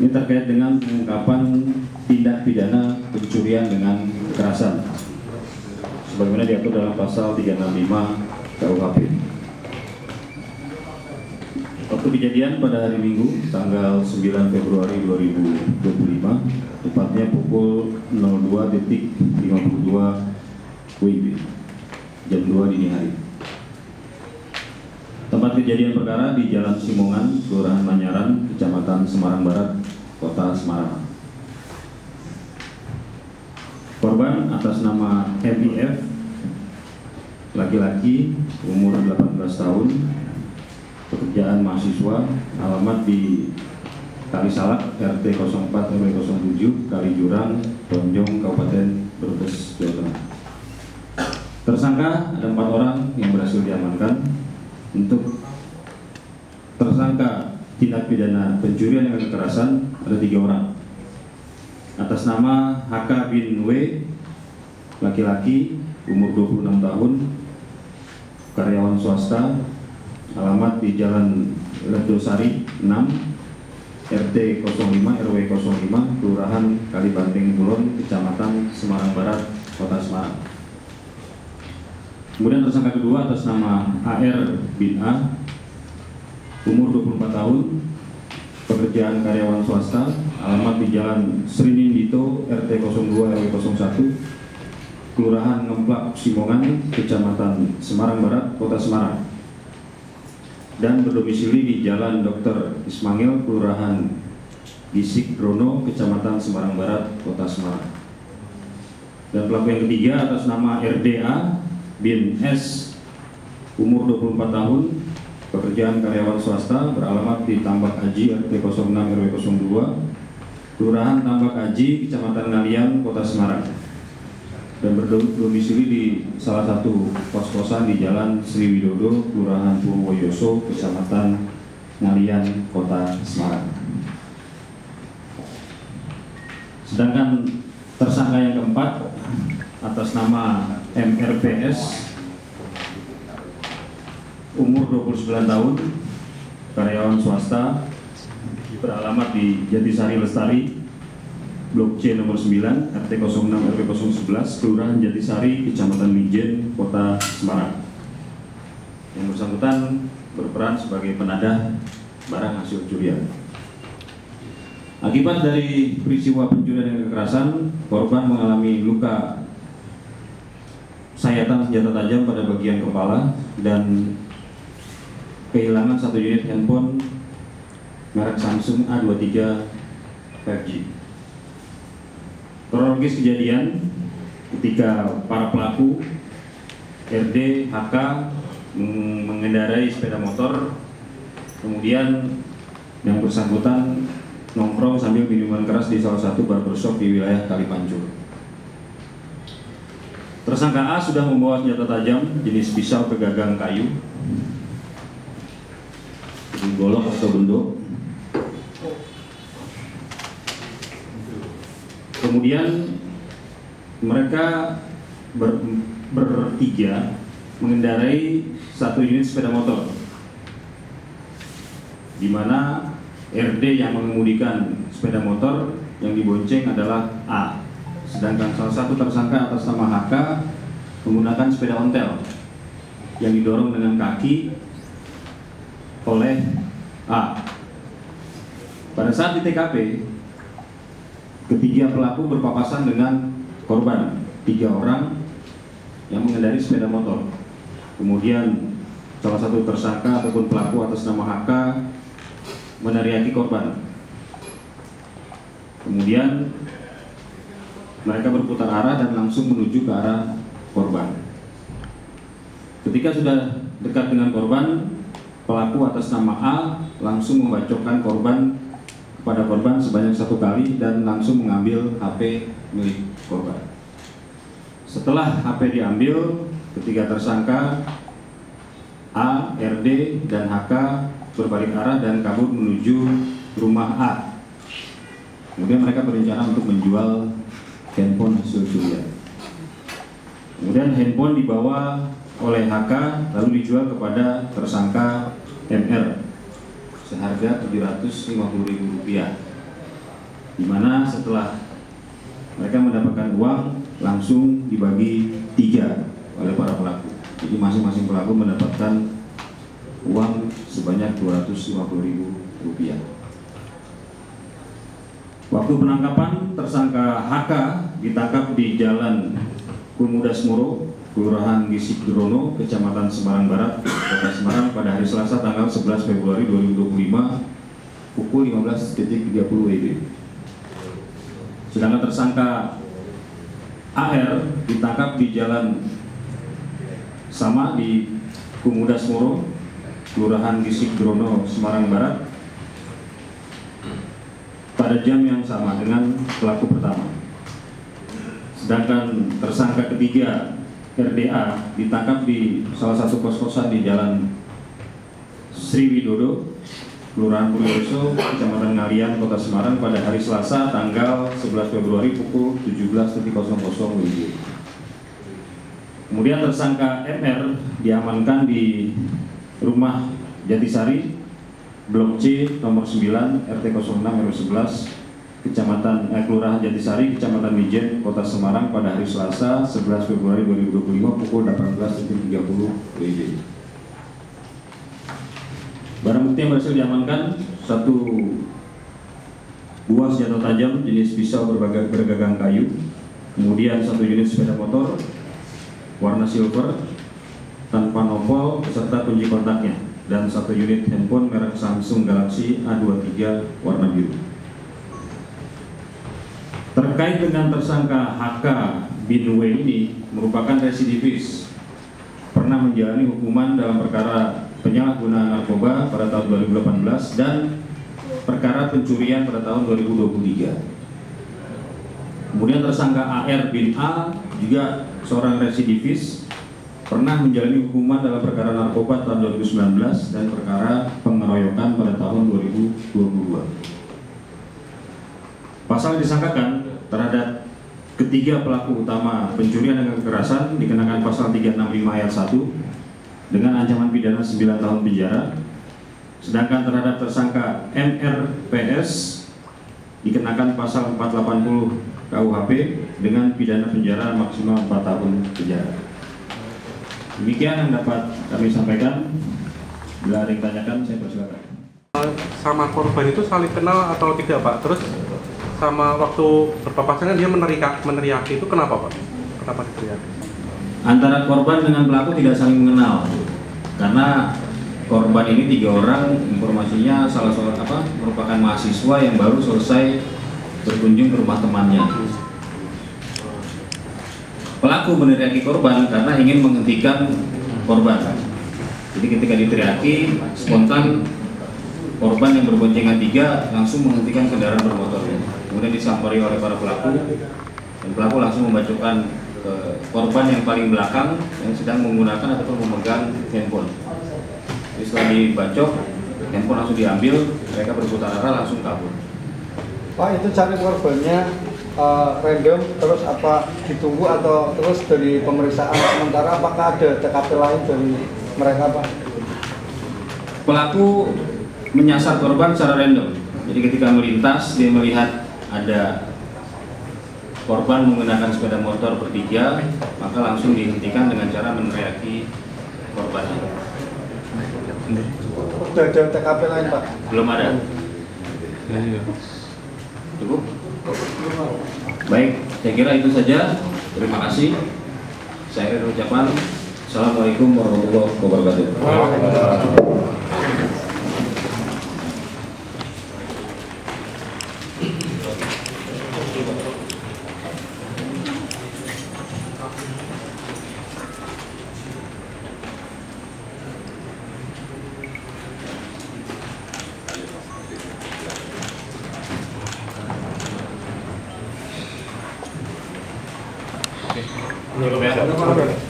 Ini terkait dengan pengungkapan tindak pidana pencurian dengan kekerasan sebagaimana diatur dalam pasal 365 KUHP. Waktu kejadian pada hari Minggu tanggal 9 Februari 2025 tepatnya pukul 02.52 WIB jam 2 dini hari. Tempat kejadian perkara di Jalan Simongan, Kelurahan Manyaran, Kecamatan Semarang Barat, Kota Semarang. Korban atas nama MIF, laki-laki, umur 18 tahun, pekerjaan mahasiswa, alamat di Kalisalak, RT 04 RW 07, Kalijurang, Tonjong, Kabupaten Brebes, Jawa Tengah. Tersangka ada 4 orang yang berhasil diamankan. Untuk tersangka tindak pidana pencurian dengan kekerasan ada 3 orang. Atas nama HK bin W, laki-laki, umur 26 tahun, karyawan swasta, alamat di Jalan Ledosari 6, RT 05 RW 05, Kelurahan Kalibanteng Kulon, Kecamatan Semarang Barat, Kota Semarang. Kemudian tersangka kedua atas nama AR bin A, umur 24 tahun, pekerjaan karyawan swasta, alamat di Jalan Srinindito, RT 02 RW 01, Kelurahan Ngemplak Simongan, Kecamatan Semarang Barat, Kota Semarang, dan berdomisili di Jalan Dr. Ismail, Kelurahan Gisik Brono, Kecamatan Semarang Barat, Kota Semarang. Dan pelaku yang ketiga atas nama RDA bin S, umur 24 tahun, pekerjaan karyawan swasta, beralamat di Tambak Aji, RT 06 RW 02, Kelurahan Tambak Aji, Kecamatan Ngalian, Kota Semarang, dan berdomisili di salah satu kos-kosan di Jalan Sri Widodo, Kelurahan Purwoyoso, Kecamatan Ngalian, Kota Semarang. Sedangkan tersangka yang keempat atas nama MRPS, umur 29 tahun, karyawan swasta, beralamat di Jatisari Lestari, Blok C nomor 9, RT 06 RW 011, Kelurahan Jatisari, Kecamatan Mijen, Kota Semarang. Yang bersangkutan berperan sebagai penadah barang hasil curian. Akibat dari peristiwa pencurian dan kekerasan, korban mengalami luka sayatan senjata tajam pada bagian kepala dan kehilangan 1 unit handphone merek Samsung A23 5G. Kronologis kejadian ketika para pelaku RD, HK mengendarai sepeda motor, kemudian yang bersangkutan nongkrong sambil minuman keras di salah satu barbershop di wilayah Kalipancur. Tersangka A sudah membawa senjata tajam jenis pisau pegagang kayu, golok atau bendok. Kemudian mereka bertiga mengendarai 1 unit sepeda motor, di mana RD yang mengemudikan sepeda motor yang dibonceng adalah A. Sedangkan salah satu tersangka atas nama HK menggunakan sepeda ontel yang didorong dengan kaki oleh A. Pada saat di TKP, ketiga pelaku berpapasan dengan korban, 3 orang yang mengendarai sepeda motor. Kemudian salah satu tersangka ataupun pelaku atas nama HK meneriaki korban. Kemudian mereka berputar arah dan langsung menuju ke arah korban. Ketika sudah dekat dengan korban, pelaku atas nama A langsung membacokkan korban kepada korban sebanyak 1 kali dan langsung mengambil HP milik korban. Setelah HP diambil, ketiga tersangka A, RD, dan HK berbalik arah dan kabur menuju rumah A. Kemudian mereka berencana untuk menjual handphone hasil curian. Kemudian handphone dibawa oleh HK lalu dijual kepada tersangka MR seharga Rp750.000. di mana setelah mereka mendapatkan uang langsung dibagi 3 oleh para pelaku. Jadi masing-masing pelaku mendapatkan uang sebanyak Rp250.000. Waktu penangkapan, tersangka HK ditangkap di Jalan Kumudas Moro, Kelurahan Gisigdrono, Kecamatan Semarang Barat, Kota Semarang pada hari Selasa tanggal 11 Februari 2025 pukul 15.30 WIB. Sedangkan tersangka AR ditangkap di Jalan sama di Kumudas Moro, Kelurahan Gisigdrono, Semarang Barat pada jam yang sama dengan pelaku pertama. Sedangkan tersangka ketiga RDA ditangkap di salah satu kos-kosan di Jalan Sriwidodo, Kelurahan Purworejo, Kecamatan Ngalian, Kota Semarang pada hari Selasa tanggal 11 Februari pukul 17.00 WIB. Kemudian tersangka MR diamankan di rumah Jatisari, Blok C nomor 9 RT 06 RW 11 Kelurahan Jatisari, Kecamatan Mijen, Kota Semarang pada hari Selasa 11 Februari 2025 pukul 18.30 WIB. Barang bukti yang berhasil diamankan: 1 buah senjata tajam jenis pisau bergagang kayu, kemudian 1 unit sepeda motor warna silver tanpa nopol beserta kunci kontaknya, dan 1 unit handphone merek Samsung Galaxy A23 warna biru. Terkait dengan tersangka HK bin W ini merupakan residivis, pernah menjalani hukuman dalam perkara penyalahgunaan narkoba pada tahun 2018 dan perkara pencurian pada tahun 2023. Kemudian tersangka AR bin A juga seorang residivis, pernah menjalani hukuman dalam perkara narkoba tahun 2019 dan perkara pengeroyokan pada tahun 2022. Pasal yang disangkakan terhadap ketiga pelaku utama pencurian dengan kekerasan dikenakan pasal 365 ayat 1 dengan ancaman pidana 9 tahun penjara. Sedangkan terhadap tersangka MRPS dikenakan pasal 480 KUHP dengan pidana penjara maksimal 4 tahun penjara. Demikian yang dapat kami sampaikan. Bila ada yang tanyakan, saya persilakan. Sama korban itu saling kenal atau tidak, Pak? Terus sama waktu berpapasan dia meneriaki itu kenapa, Pak? Kenapa diteriaki? Antara korban dengan pelaku tidak saling mengenal, karena korban ini 3 orang, informasinya salah seorang merupakan mahasiswa yang baru selesai berkunjung ke rumah temannya. Pelaku meneriaki korban karena ingin menghentikan korban. Jadi ketika diteriaki, spontan korban yang berboncengan 3 langsung menghentikan kendaraan bermotornya. Kemudian disampari oleh para pelaku, dan pelaku langsung membacokan korban yang paling belakang yang sedang menggunakan ataupun memegang handphone. Jadi setelah dibacok, handphone langsung diambil, mereka berputar arah langsung kabur. Pak, itu cari korbannya random terus apa ditunggu atau terus dari pemeriksaan sementara, apakah ada TKP lain dari mereka, Pak? Pelaku menyasar korban secara random. Jadi ketika melintas dia melihat ada korban menggunakan sepeda motor bertiga, maka langsung dihentikan dengan cara meneriaki korbannya. Sudah ada TKP lain, Pak? Belum ada. Cukup? Baik, saya kira itu saja. Terima kasih. Saya ucapkan Assalamualaikum warahmatullahi wabarakatuh. Oke.